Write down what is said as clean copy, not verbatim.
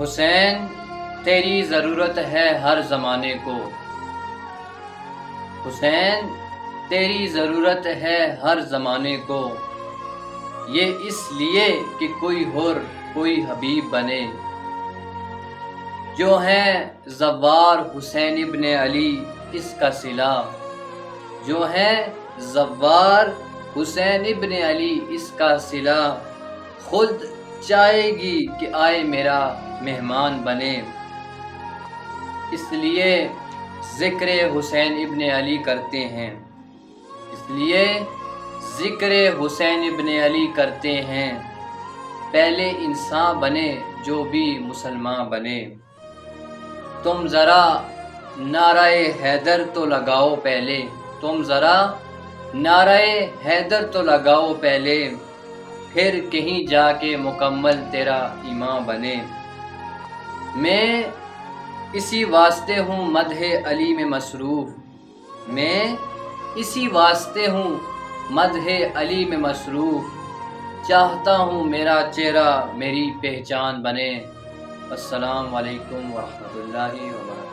حسین تیری ضرورت ہے ہر زمانے کو، حسین تیری ضرورت ہے ہر زمانے کو، یہ اس لیے کہ کوئی حبیب بنے، جو ہے زوار حسین ابن علی اس کا صلہ، جو ہے زوار حسین ابن علی اس کا صلہ، خود چاہے گی کہ آئے میرا مہمان بنے، اس لیے ذکر حسین ابن علی کرتے ہیں، اس لیے ذکر حسین ابن علی کرتے ہیں، پہلے انسان بنے جو بھی مسلمان بنے، تم ذرا نعرہ حیدر تو لگاؤ پہلے، تم ذرا نعرہ حیدر تو لگاؤ پہلے، پھر کہیں جا کے مکمل تیرا ایمان بنے، میں اسی واسطے ہوں مدح علی میں مصروف، میں اسی واسطے ہوں مدح علی میں مصروف، چاہتا ہوں میرا چہرہ میری پہچان بنے۔ السلام علیکم ورحمۃ اللہ وبرکاتہ۔